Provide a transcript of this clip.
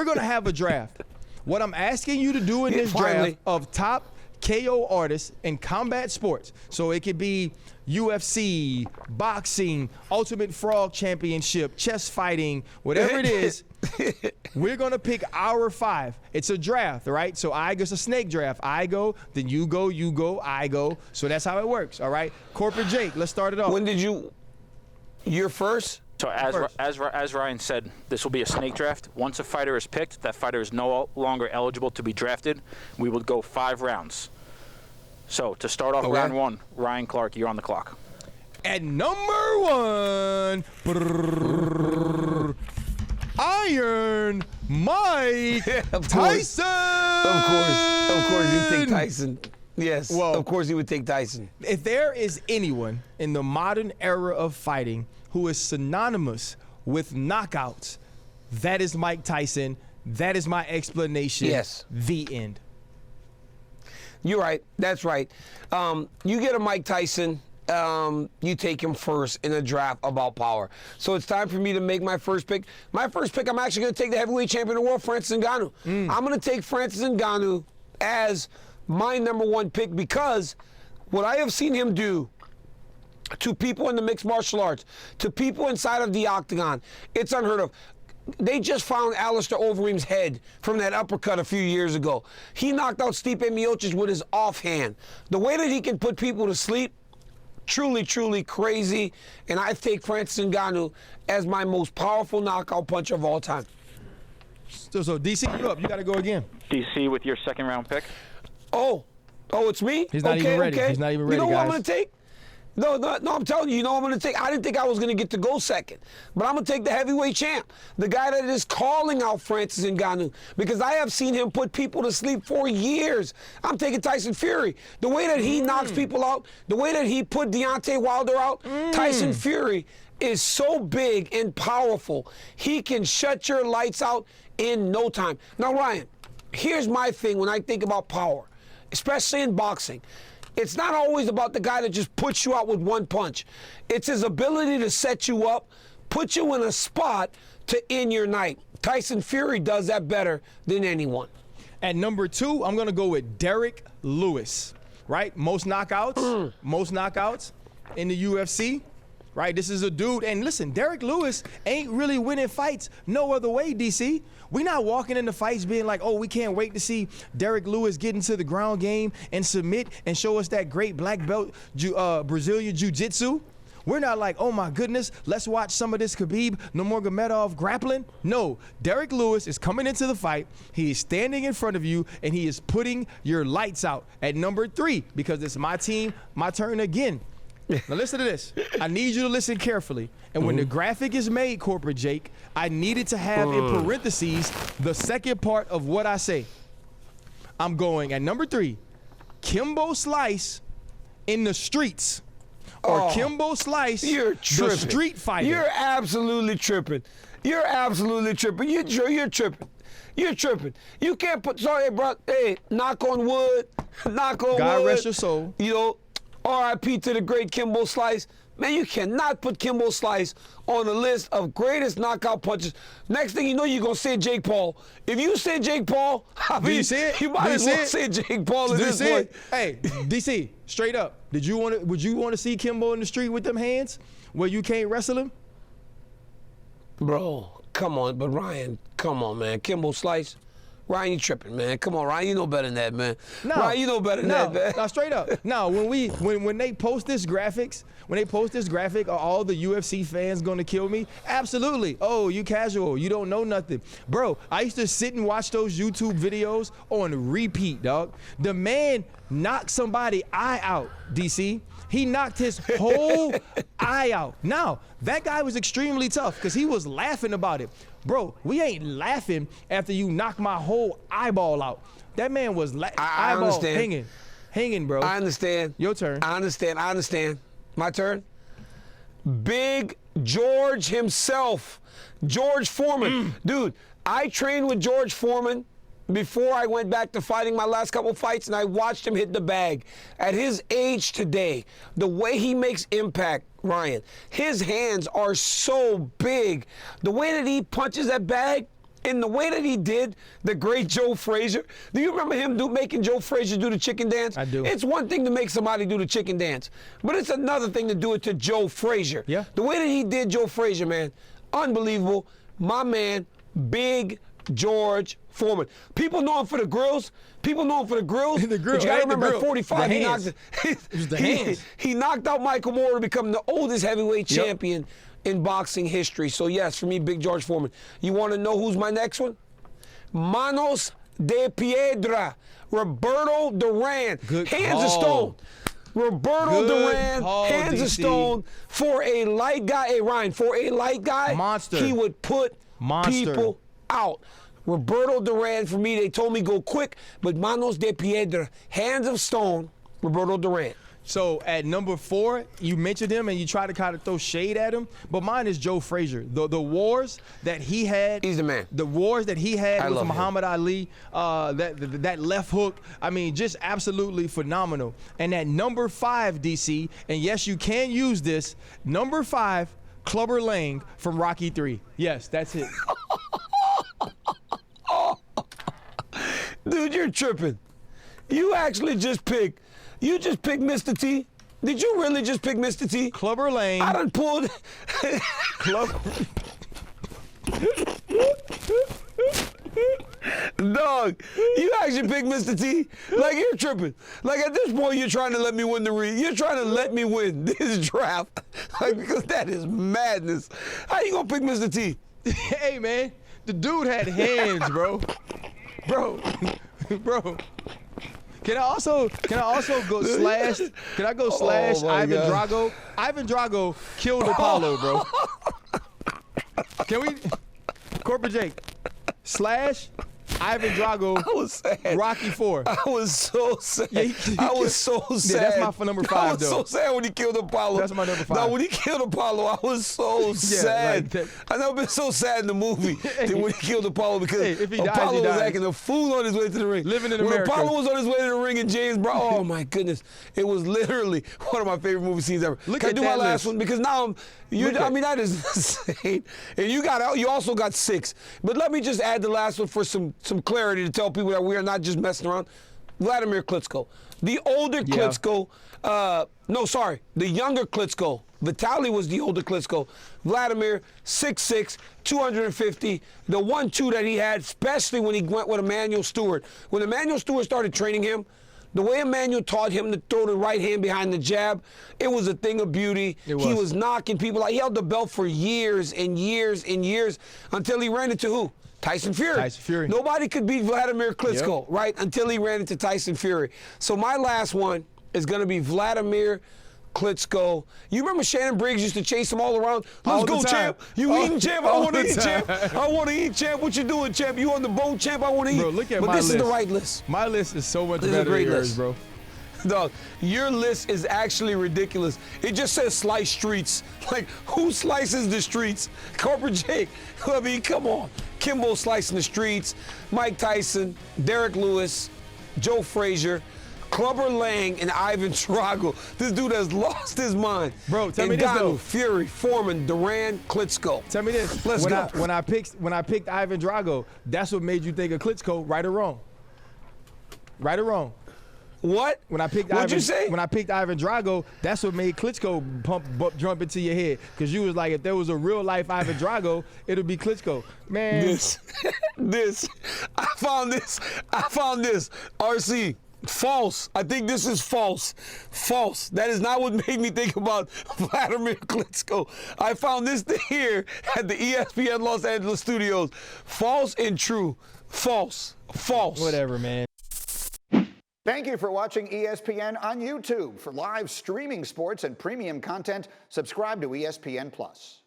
we're going to have a draft. What I'm asking you to do in this draft of top KO artists in combat sports, so it could be UFC, boxing, Ultimate Frog Championship, chess fighting, whatever it is, we're going to pick our 5. It's a draft, right? So it's a snake draft. I go, then you go, I go. So that's how it works, all right? Corporate Jake, let's start it off. When did you're first? So as Ryan said, this will be a snake draft. Once a fighter is picked, that fighter is no longer eligible to be drafted. We will go 5 rounds. So to start off round 1, Ryan Clark, you're on the clock. At number 1, Iron Mike Tyson. Of course, you take Tyson. Yes, well, of course he would take Tyson. If there is anyone in the modern era of fighting who is synonymous with knockouts, that is Mike Tyson. That is my explanation. Yes. The end. You're right. That's right. You get a Mike Tyson, you take him first in a draft about power. So it's time for me to make my first pick. My first pick, I'm actually going to take the heavyweight champion of the world, Francis Ngannou. I'm going to take Francis Ngannou as my number 1 pick because what I have seen him do to people in the mixed martial arts, to people inside of the octagon, it's unheard of. They just found Alistair Overeem's head from that uppercut a few years ago. He knocked out Stipe Miocic with his offhand. The way that he can put people to sleep, truly, truly crazy. And I take Francis Ngannou as my most powerful knockout puncher of all time. So DC, you up. You got to go again. DC with your 2nd round pick. Oh, it's me? He's not even ready. He's not even ready, You know guys. what I'm going to take? No, I'm telling you, what I'm going to take? I didn't think I was going to get to go second, but I'm going to take the heavyweight champ, the guy that is calling out Francis Ngannou, because I have seen him put people to sleep for years. I'm taking Tyson Fury. The way that he knocks people out, the way that he put Deontay Wilder out, Tyson Fury is so big and powerful. He can shut your lights out in no time. Now, Ryan, here's my thing when I think about power, especially in boxing. It's not always about the guy that just puts you out with one punch. It's his ability to set you up, put you in a spot to end your night. Tyson Fury does that better than anyone. At number 2, I'm going to go with Derrick Lewis, right? Most knockouts in the UFC, right? This is a dude. And listen, Derrick Lewis ain't really winning fights no other way, DC. We're not walking into fights being like, oh, we can't wait to see Derrick Lewis get into the ground game and submit and show us that great black belt Brazilian jiu-jitsu. We're not like, oh my goodness, let's watch some of this Khabib Nurmagomedov grappling. No, Derrick Lewis is coming into the fight. He is standing in front of you, and he is putting your lights out. At number 3, because it's my team, my turn again. Now listen to this. I need you to listen carefully. And when the graphic is made, Corporate Jake, I needed to have in parentheses the second part of what I say. I'm going at number 3, Kimbo Slice in the streets. Or Kimbo Slice, the street fighter. You're absolutely tripping. You're absolutely tripping. You're tripping. You're tripping. You can't put, sorry, bro, hey, knock on wood, knock on wood. God rest your soul. You know, R.I.P. to the great Kimbo Slice. Man, you cannot put Kimbo Slice on the list of greatest knockout punches. Next thing you know, you're going to say Jake Paul. If you say Jake Paul, I mean, you see it? You might as well say Jake Paul at this point. Hey, DC, straight up. Would you want to see Kimbo in the street with them hands where you can't wrestle him? Bro, come on. But Ryan, come on, man. Kimbo Slice. Ryan, you tripping, man. Come on, Ryan, you know better than that, man. No, Ryan, you know better than that, man. No, straight up. No, when they post this graphic, are all the UFC fans gonna kill me? Absolutely. Oh, you casual, you don't know nothing. Bro, I used to sit and watch those YouTube videos on repeat, dog. The man knocked somebody's eye out, DC. He knocked his whole eye out. Now, that guy was extremely tough because he was laughing about it. Bro, we ain't laughing after you knock my whole eyeball out. That man was eyeball hanging, bro. I understand. Your turn. I understand. My turn. Big George himself, George Foreman. Dude, I trained with George Foreman before I went back to fighting my last couple fights, and I watched him hit the bag. At his age today, the way he makes impact, Ryan, his hands are so big. The way that he punches that bag, in the way that he did the great Joe Frazier. Do you remember him making Joe Frazier do the chicken dance? I do. It's one thing to make somebody do the chicken dance, but it's another thing to do it to Joe Frazier. Yeah. The way that he did Joe Frazier, man, unbelievable. My man, Big George Foreman. People know him for the grills. People know him for the grills. The grill, but you got to right? The remember, at grill. 45, The he hands. knocked It was the hands. he knocked out Michael Moore to become the oldest heavyweight champion in boxing history. So, yes, for me, Big George Foreman. You want to know who's my next one? Manos de Piedra, Roberto Duran. Good hands of call. stone. Roberto Good Duran, call, hands of DC. stone. For a light guy, hey, Ryan, for a light guy, Monster. he would put Monster. people out. Roberto Duran, for me, they told me go quick, but Manos de Piedra, hands of stone, Roberto Duran. So at number 4, you mentioned him and you try to kind of throw shade at him, but mine is Joe Frazier. The wars that he had. He's the man. The wars that he had I with love him. Muhammad Ali, that left hook, I mean, just absolutely phenomenal. And at number 5, DC, and yes, you can use this, number 5, Clubber Lang from Rocky 3. Yes, that's it. Dude, you're tripping. You actually just picked Mr. T. Did you really just pick Mr. T? Clubber Lang. I done pulled. Dog, you actually picked Mr. T? Like, you're tripping. Like, at this point, you're trying to let me win You're trying to let me win this draft. Like, because that is madness. How you gonna pick Mr. T? Hey, man, the dude had hands, bro. Bro. Can I also go slash? Can I go slash my Ivan God. Drago? Ivan Drago killed Apollo, bro. Can we? Corporate Jake, slash Ivan Drago. I was sad. Rocky 4. I was so sad. Yeah, I was so sad. Yeah, that's my for number 5, I was though. so sad when he killed Apollo. That's my number 5. No, when he killed Apollo, I was so sad. like that. I've never been so sad in the movie than when he killed Apollo because Hey, if he dies, Apollo he was dies. acting a fool on his way to the ring. Living in when America. Apollo was on his way to the ring and James Brown, oh my goodness, it was literally one of my favorite movie scenes ever. Look Can I at do my that last list. one? Because now I mean, that is insane. And you also got 6. But let me just add the last one for some clarity to tell people that we are not just messing around. Vladimir Klitschko. The older Klitschko, the younger Klitschko. Vitaly was the older Klitschko. Vladimir, 6'6", 250. The 1-2 that he had, especially when he went with Emmanuel Stewart. When Emmanuel Stewart started training him, the way Emmanuel taught him to throw the right hand behind the jab, it was a thing of beauty. He was knocking people out. He held the belt for years and years and years until he ran into who? Tyson Fury. Tyson Fury. Nobody could beat Vladimir Klitschko, right? Until he ran into Tyson Fury. So my last one is going to be Vladimir Klitschko. You remember Shannon Briggs used to chase him all around? All Let's go, the time. champ. You All- eating, champ? I all want to the eat, champ. time. I want to eat, champ. What you doing, champ? You on the boat, champ? I want to eat. Bro, look at but my this list. is the right list. My list is so much This is a better great than yours, list. bro. Dog, your list is actually ridiculous. It just says slice streets. Like, who slices the streets? Corporate Jake. I mean, come on. Kimbo slicing the streets. Mike Tyson, Derrick Lewis, Joe Frazier, Clubber Lang, and Ivan Drago. This dude has lost his mind. Bro, tell me this, though. Fury, Foreman, Duran, Klitschko. Tell me this. Let's go. When I picked Ivan Drago, that's what made you think of Klitschko, right or wrong? Right or wrong? What? What'd you say? When I picked Ivan Drago, that's what made Klitschko jump into your head. Because you was like, if there was a real life Ivan Drago, it'll be Klitschko. Man. I found this. RC. False. I think this is false. False. That is not what made me think about Vladimir Klitschko. I found this here at the ESPN Los Angeles studios. False and true. False. False. Whatever, man. Thank you for watching ESPN on YouTube. For live streaming sports and premium content, subscribe to ESPN+.